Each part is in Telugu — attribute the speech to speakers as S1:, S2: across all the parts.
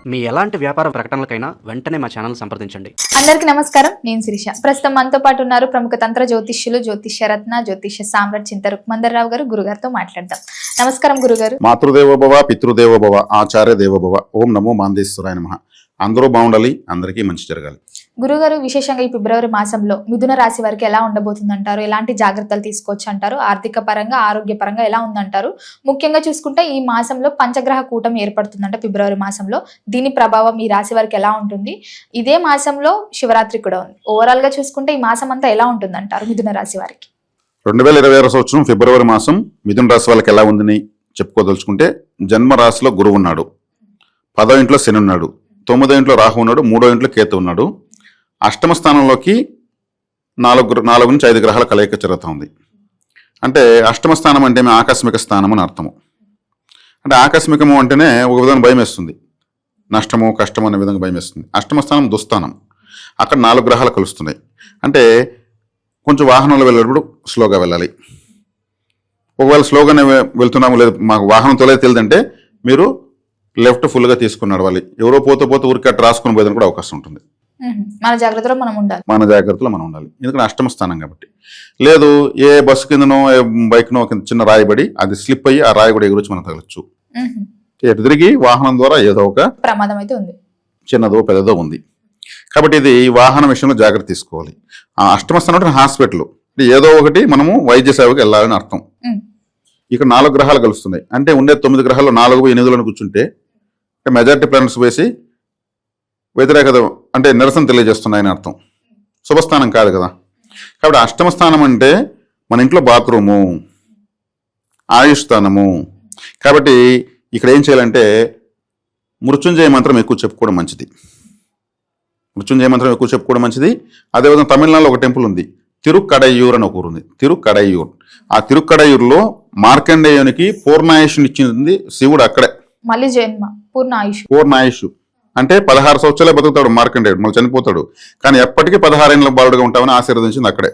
S1: మీ ఎలాంటి వ్యాపార ప్రకటనలకైనా వెంటనే మా ఛానల్ సంప్రదించండి.
S2: అందరికీ నమస్కారం. నేను శిరీష. ప్రస్తుతం మనతో పాటు ఉన్నారు ప్రముఖ తంత్ర జ్యోతిష్యులు, జ్యోతిష్య రత్న, జ్యోతిష్య సామ్రాట్ చింత రుక్మందర్రావు గారు. గురుగారితో మాట్లాడదాం. నమస్కారం గురుగారు.
S3: మాతృదేవోభవ, పితృదేవోభవ, ఆచార్య దేవోభవ. ఓం నమో మాందేశ్వరాయ నమః. అందరూ బాగుండాలి, అందరికీ మంచి జరగాలి.
S2: గురుగారు, విశేషంగా ఈ ఫిబ్రవరి మాసంలో మిథున రాశి వారికి ఎలా ఉండబోతుంది అంటారు? ఎలాంటి జాగ్రత్తలు తీసుకోవచ్చు అంటారు? ఆర్థిక పరంగా, ఆరోగ్య పరంగా ఎలా ఉందంటారు? ముఖ్యంగా చూసుకుంటే ఈ మాసంలో పంచగ్రహ కూటమి ఏర్పడుతుందంట ఫిబ్రవరి మాసంలో. దీని ప్రభావం ఈ రాశి వారికి ఎలా ఉంటుంది? ఇదే మాసంలో శివరాత్రి కూడా ఉంది. ఓవరాల్ గా చూసుకుంటే ఈ మాసం అంతా ఎలా ఉంటుంది అంటారు మిథున రాశి వారికి?
S3: 2026 సంవత్సరం ఫిబ్రవరి మాసం మిథున రాశి వాళ్ళకి ఎలా ఉందని చెప్పుకోదలుచుకుంటే, జన్మ రాశిలో గురువు ఉన్నాడు, 10వ ఇంట్లో శని ఉన్నాడు, 9వ ఇంట్లో రాహు ఉన్నాడు, 3వ ఇంట్లో కేతు ఉన్నాడు. అష్టమ స్థానంలోకి 4 నుంచి 5 గ్రహాల కలయిక జరుగుతూ ఉంది. అంటే అష్టమ స్థానం అంటే ఆకస్మిక స్థానం అని అర్థము. అంటే ఆకస్మికము అంటేనే ఒక విధంగా భయం వేస్తుంది, నష్టము కష్టము అనే విధంగా భయం వేస్తుంది. అష్టమ స్థానం దుస్థానం, అక్కడ 4 గ్రహాలు కలుస్తున్నాయి. అంటే కొంచెం వాహనంలో వెళ్ళేటప్పుడు స్లోగా వెళ్ళాలి. ఒకవేళ స్లోగానే వెళ్తున్నాము, లేదు మాకు వాహనం తొలగి తెలియదంటే మీరు లెఫ్ట్ ఫుల్గా తీసుకుని నడవాలి. ఎవరో పోతే ఊరికి అట్లా రాసుకుని పోయేదని కూడా అవకాశం ఉంటుంది.
S2: మన జాగ్రత్తలో మనం ఉండాలి.
S3: ఎందుకంటే అష్టమ స్థానం కాబట్టి. లేదు ఏ బస్సు కిందనో ఏ బైక్నో కింద చిన్న రాయి పడి అది స్లిప్ అయ్యి ఆ రాయి కూడా ఎగురొచ్చి మనం తగలచ్చు. ఎటు తిరిగి వాహనం ద్వారా ఏదో ఒక
S2: ప్రమాదం అయితే ఉంది,
S3: చిన్నదో పెద్దదో ఉంది. కాబట్టి ఇది వాహన విషయంలో జాగ్రత్త తీసుకోవాలి. ఆ అష్టమ స్థానం అంటే హాస్పిటల్, ఏదో ఒకటి మనము వైద్య సేవకు వెళ్ళాలని అర్థం. ఇక్కడ 4 గ్రహాలు కలుస్తున్నాయి. అంటే ఉండే 9 గ్రహాలు 4 8 కూర్చుంటే మెజారిటీ ప్లానెట్స్ వేసి వ్యతిరేకత అంటే నిరసన తెలియజేస్తున్నాయని అర్థం. శుభస్థానం కాదు కదా. కాబట్టి అష్టమ స్థానం అంటే మన ఇంట్లో బాత్రూము, ఆయుష్ స్థానము. కాబట్టి ఇక్కడ ఏం చేయాలంటే మృత్యుంజయ మంత్రం ఎక్కువ చెప్పుకోవడం మంచిది. అదేవిధంగా తమిళనాడులో ఒక టెంపుల్ ఉంది, తిరుక్కడయ్యూర్ అని ఒక ఊరు ఉంది, తిరుక్కడయ్యూర్. ఆ తిరుక్కడయ్యూర్లో మార్కండేయునికి పూర్ణాయుష్ని ఇచ్చింది శివుడు అక్కడే.
S2: మళ్ళీ జన్మ
S3: పూర్ణాయుష్ అంటే 16 సంవత్సరాలే బతుకుతాడు మార్కండేయుడు, మళ్ళీ చనిపోతాడు. కానీ ఎప్పటికీ 16 ఏళ్ళ బాలుడుగా ఉంటామని ఆశీర్వదించింది అక్కడే.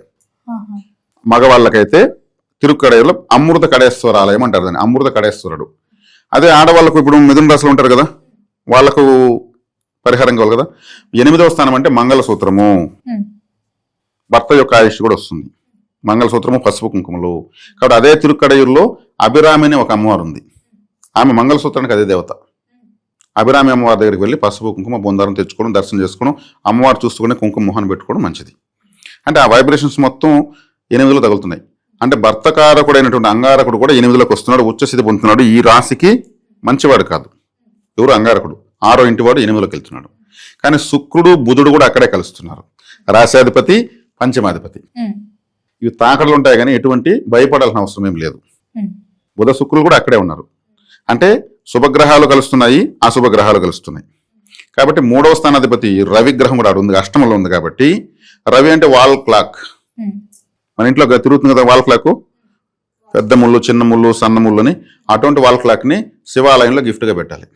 S3: మగవాళ్ళకైతే తిరుక్కడయ్యూర్లో అమృత కడేశ్వర ఆలయం అంటారు దాన్ని, అమృత కడేశ్వరుడు. అదే ఆడవాళ్ళకు ఇప్పుడు మిథున రాశిలో ఉంటారు కదా, వాళ్ళకు పరిహారం కావాలి కదా. 8వ స్థానం అంటే మంగళసూత్రము, భర్త యొక్క ఆయుష్ కూడా వస్తుంది. మంగళసూత్రము, పసుపు కుంకుమలు. కాబట్టి అదే తిరుక్కడయూరులో అభిరామి అనే ఒక అమ్మవారు ఉంది. ఆమె మంగళసూత్రానికి అదే దేవత. అభిరామి అమ్మవారి దగ్గరికి వెళ్ళి పసుపు కుంకుమ బొందారం తెచ్చుకోవడం, దర్శనం చేసుకోవడం, అమ్మవారు చూసుకుని కుంకుమ మొహాన్ని పెట్టుకోవడం మంచిది. అంటే ఆ వైబ్రేషన్స్ మొత్తం 8లో తగులుతున్నాయి. అంటే భర్తకారకుడైనటువంటి అంగారకుడు కూడా 8లోకి వస్తున్నాడు, ఉచ్చస్థితి పొందుతున్నాడు. ఈ రాశికి మంచివాడు కాదు ఎవరు, అంగారకుడు. 6వ ఇంటివాడు 8లోకి వెళ్తున్నాడు. కానీ శుక్రుడు బుధుడు కూడా అక్కడే కలుస్తున్నారు, రాశాధిపతి పంచమాధిపతి. ఇవి తాకడలు ఉంటాయి కానీ ఎటువంటి భయపడాల్సిన అవసరం ఏం లేదు. బుధ శుక్రులు కూడా అక్కడే ఉన్నారు. అంటే శుభగ్రహాలు కలుస్తున్నాయి, అశుభగ్రహాలు కలుస్తున్నాయి. కాబట్టి 3వ స్థానాధిపతి రవి గ్రహం కూడా ఉంది, అష్టమంలో ఉంది. కాబట్టి రవి అంటే వాల్ క్లాక్, మన ఇంట్లో తిరుగుతుంది కదా వాల్ క్లాక్, పెద్ద ముళ్ళు, చిన్న ముళ్ళు, సన్న ముళ్ళు అని. అటువంటి వాల్ క్లాక్ ని శివాలయంలో గిఫ్ట్ గా పెట్టాలి.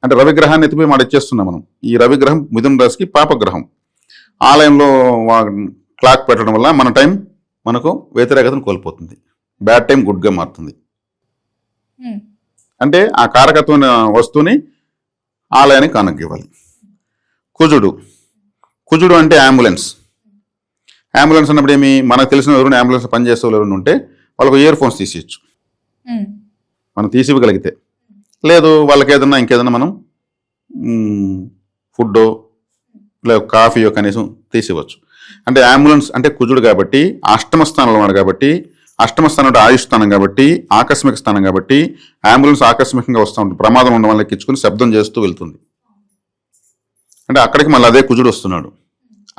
S3: అంటే రవిగ్రహాన్ని ఎత్తిపోయి మాట ఇచ్చేస్తున్నాం మనం. ఈ రవిగ్రహం మిథున రాశికి పాపగ్రహం. ఆలయంలో క్లాక్ పెట్టడం వల్ల మన టైం మనకు వ్యతిరేకతను కోల్పోతుంది, బ్యాడ్ టైం గుడ్గా మారుతుంది. అంటే ఆ కారకత్వం వస్తువుని ఆలయానికి కానుక ఇవ్వాలి. కుజుడు అంటే అంబులెన్స్ అన్నప్పుడు ఏమి, మనకు తెలిసిన ఎవరైనా అంబులెన్స్ పనిచేసే వాళ్ళు ఎవరైనా ఉంటే వాళ్ళకు ఇయర్ ఫోన్స్ తీసేయచ్చు, మనం తీసి ఇవ్వగలిగితే. లేదు వాళ్ళకి ఏదన్నా ఇంకేదన్నా మనం ఫుడ్డో లేదా కాఫీయో కనీసం తీసివ్వచ్చు. అంటే అంబులెన్స్ అంటే కుజుడు కాబట్టి, అష్టమ స్థానంలో ఉన్నాడు కాబట్టి, అష్టమ స్థానం అంటే ఆయుష్ స్థానం కాబట్టి, ఆకస్మిక స్థానం కాబట్టి అంబులెన్స్ ఆకస్మికంగా వస్తూ ఉంటుంది. ప్రమాదం ఉండడం వల్ల ఎక్కించుకుని శబ్దం చేస్తూ వెళ్తుంది. అంటే అక్కడికి మళ్ళీ అదే కుజుడు వస్తున్నాడు.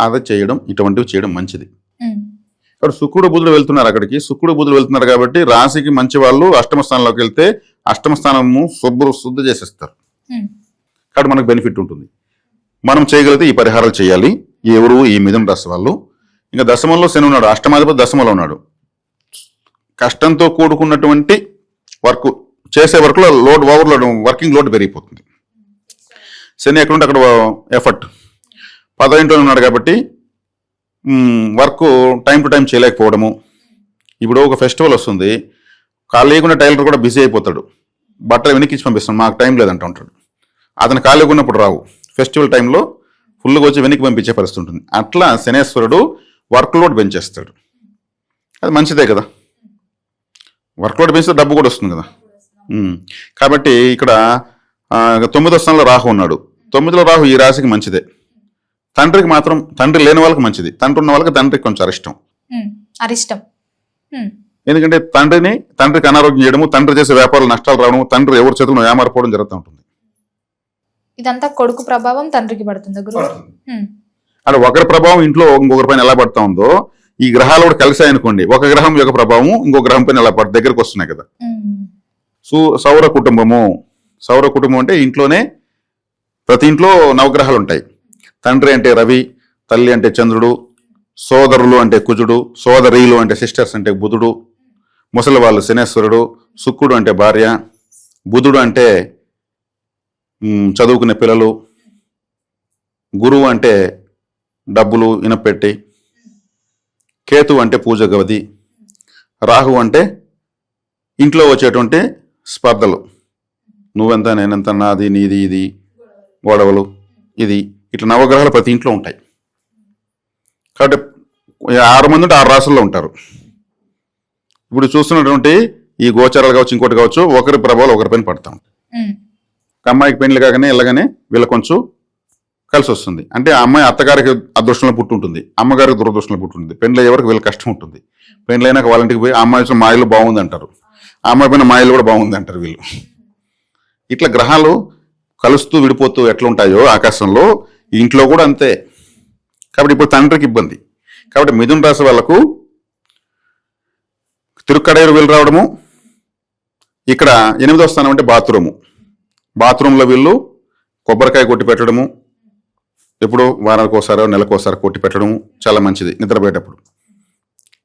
S3: అదే చేయడం, ఇటువంటివి చేయడం మంచిది. ఇక్కడ శుక్రుడు బుధుడు వెళ్తున్నారు అక్కడికి. శుక్రుడు బుధుడు వెళ్తున్నారు కాబట్టి రాశికి మంచి వాళ్ళు అష్టమ స్థానంలోకి వెళ్తే అష్టమ స్థానము శుద్ధ చేసేస్తారు. కాబట్టి మనకు బెనిఫిట్ ఉంటుంది. మనం చేయగలిగితే ఈ పరిహారాలు చేయాలి. ఎవరు ఈ మిథున రాశి వాళ్ళు. ఇంకా దశమంలో శని ఉన్నాడు, అష్టమాధిపతి దశమంలో ఉన్నాడు. కష్టంతో కూడుకున్నటువంటి వర్క్ చేసే వర్క్లో వర్కింగ్ లోడ్ పెరిగిపోతుంది. శని ఎక్కడుంటే అక్కడ ఎఫర్ట్. 10వ ఇంట్లో ఉన్నాడు కాబట్టి వర్క్ టైం టు టైం చేయలేకపోవడము. ఇప్పుడు ఒక ఫెస్టివల్ వస్తుంది, కాళ్ళు లేకుండా టైలర్ కూడా బిజీ అయిపోతాడు, బట్టలు వెనక్కి ఇచ్చి పంపిస్తాను, మాకు టైం లేదంట ఉంటాడు. అతను ఖాళీగా ఉన్నప్పుడు రావు. ఫెస్టివల్ టైంలో ఫుల్గా వచ్చి వెనక్కి పంపించే పరిస్థితి ఉంటుంది. అట్లా శనేశ్వరుడు వర్క్ లోడ్ పెంచేస్తాడు. అది మంచిదే కదా, వర్క్ లోడ్ పెంచితే డబ్బు కూడా వస్తుంది కదా. కాబట్టి ఇక్కడ 9వ స్థానంలో రాహు ఉన్నాడు. 9లో రాహు ఈ రాశికి మంచిదే. తండ్రికి మాత్రం, తండ్రి లేని వాళ్ళకి మంచిది, తండ్రి ఉన్న వాళ్ళకి తండ్రికి కొంచెం
S2: అరిష్టం.
S3: ఎందుకంటే తండ్రికి అనారోగ్యం చేయడము, తండ్రి చేసే వ్యాపారాలు నష్టాలు రావడము, తండ్రి ఎవరి చేతుల్లో ఏమారిపోవడం జరుగుతూ ఉంటుంది.
S2: ఇదంతా కొడుకు ప్రభావం తండ్రికి పడుతుంది గురువు.
S3: అంటే ఒకరి ప్రభావం ఇంట్లో ఇంకొకరి పైన ఎలా పడతా ఉందో, ఈ గ్రహాలు కూడా కలిసాయనుకోండి, ఒక గ్రహం యొక్క ప్రభావం ఇంకో గ్రహం పైన ఎలా దగ్గరికి వస్తున్నాయి కదా. సౌర కుటుంబం అంటే ఇంట్లోనే ప్రతి ఇంట్లో నవగ్రహాలు ఉంటాయి. తండ్రి అంటే రవి, తల్లి అంటే చంద్రుడు, సోదరులు అంటే కుజుడు, సోదరీలు అంటే సిస్టర్స్ అంటే బుధుడు, ముసలి వాళ్ళు శనేశ్వరుడు, శుక్రుడు అంటే భార్య, బుధుడు అంటే చదువుకునే పిల్లలు, గురువు అంటే డబ్బులు ఇనపెట్టి, కేతు అంటే పూజ గది, రాహు అంటే ఇంట్లో వచ్చేటువంటి స్పర్ధలు, నువ్వెంత నేనెంత, నాది నీది, ఇది గొడవలు, ఇది ఇట్లా నవగ్రహాలు ప్రతి ఇంట్లో ఉంటాయి. కాబట్టి 6 మంది ఉంటే 6 రాసుల్లో ఉంటారు. ఇప్పుడు చూస్తున్నటువంటి ఈ గోచారాలు కావచ్చు, ఇంకోటి కావచ్చు, ఒకరి ప్రభావాలు ఒకరి పైన పడతా ఉంటాయి. అమ్మాయికి పెళ్లి కాగానే వెళ్ళగానే వీళ్ళ కొంచెం కలిసి వస్తుంది. అంటే ఆ అమ్మాయి అత్తగారికి అదృష్టంలో పుట్టుంటుంది, అమ్మగారికి దురదృష్టంలో పుట్టుంటుంది. పెళ్లి అయ్యే వరకు వీళ్ళకి కష్టం ఉంటుంది. పెళ్లి అయినాక వాళ్ళ ఇంటికి పోయి ఆ అమ్మాయి మా ఇల్లు బాగుంది అంటారు, ఆ అమ్మాయి పైన మా ఇల్లు కూడా బాగుంది అంటారు వీళ్ళు. ఇట్లా గ్రహాలు కలుస్తూ విడిపోతూ ఎట్లా ఉంటాయో ఆకాశంలో, ఇంట్లో కూడా అంతే. కాబట్టి ఇప్పుడు తండ్రికి ఇబ్బంది. కాబట్టి మిథున రాశి వాళ్ళకు తిరుక్కడేరు వీళ్ళు రావడము, ఇక్కడ 8వ స్థానం అంటే బాత్రూంలో వీళ్ళు కొబ్బరికాయ కొట్టి పెట్టడము, ఎప్పుడు వారానికి ఒకసారి నెలకోసారి కొట్టి పెట్టడము చాలా మంచిది నిద్రపోయేటప్పుడు.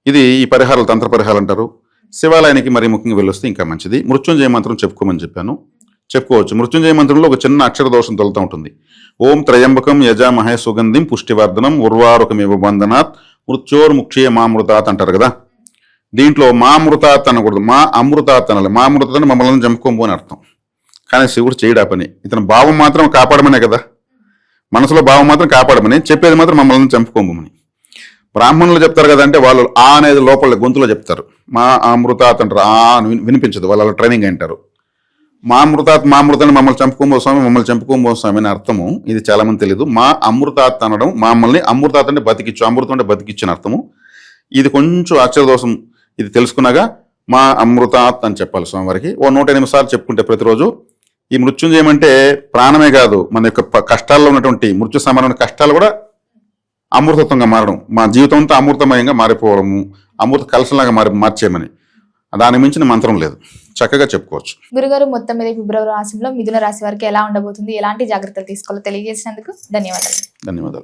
S3: ఇది ఈ పరిహారాలు తంత్ర పరిహారాలు అంటారు. శివాలయానికి మరి ముఖ్యంగా వెళ్ళొస్తే ఇంకా మంచిది. మృత్యుంజయ మంత్రం చెప్పుకోమని చెప్పుకోవచ్చు. మృత్యుంజయ మంత్రంలో ఒక చిన్న అక్షర దోషం తొలుతూ ఉంటుంది. ఓం త్రయంబకం యజామహే సుగంధిం పుష్టివర్ధనం ఉర్వారుకమివ బంధనాత్ మృత్యోర్ముక్షయ మామృతాత్ అంటారు కదా. దీంట్లో మామృతాత్ అనకూడదు, మా అమృతాత్ అనాలి. మామృతాన్ని మమ్మల్ని చంపుకోము అని అర్థం. కానీ శివుడు చేయడా పని, ఇతను భావం మాత్రం కాపాడమనే కదా, మనసులో భావం మాత్రం కాపాడమని, చెప్పేది మాత్రం మమ్మల్ని చంపుకోమని. బ్రాహ్మణులు చెప్తారు కదా, అంటే వాళ్ళు ఆ అనేది లోపల గొంతులో చెప్తారు. మా అమృతాత్ అంటారు, ఆ వినిపించదు, వాళ్ళు ట్రైనింగ్ అంటారు. మామృతాత్ మామృతాన్ని మమ్మల్ని చంపుకోబో స్వామి అని అర్థము. ఇది చాలా మంది తెలియదు. మా అమృతాత్ అనడం, మమ్మల్ని అమృతాత్ అంటే బతికిచ్చు, అమృతం అంటే బతికిచ్చు అర్థము. ఇది కొంచెం అక్షరదోషం. ఇది తెలుసుకున్నాగా మా అమృతాత్ అని చెప్పాలి స్వామివారికి. 108 సార్లు చెప్పుకుంటే ప్రతిరోజు. ఈ మృత్యుంజయం అంటే ప్రాణమే కాదు, మన యొక్క కష్టాల్లో ఉన్నటువంటి మృత్యు సమానమైన కష్టాలు కూడా అమృతత్వంగా మారడం, మా జీవితంతో అమృతమయంగా మారిపోవడము, అమృత కలసంలాగా మార్చేయమని. దాని మించిన మంత్రం లేదు, చక్కగా చెప్పుకోవచ్చు.
S2: గురుగారు, మొత్తం మీద ఫిబ్రవరి మాసంలో మిథున రాశి వారికి ఎలా ఉండబోతుంది, ఎలాంటి జాగ్రత్తలు తీసుకోవాలో తెలియజేసినందుకు ధన్యవాదాలు.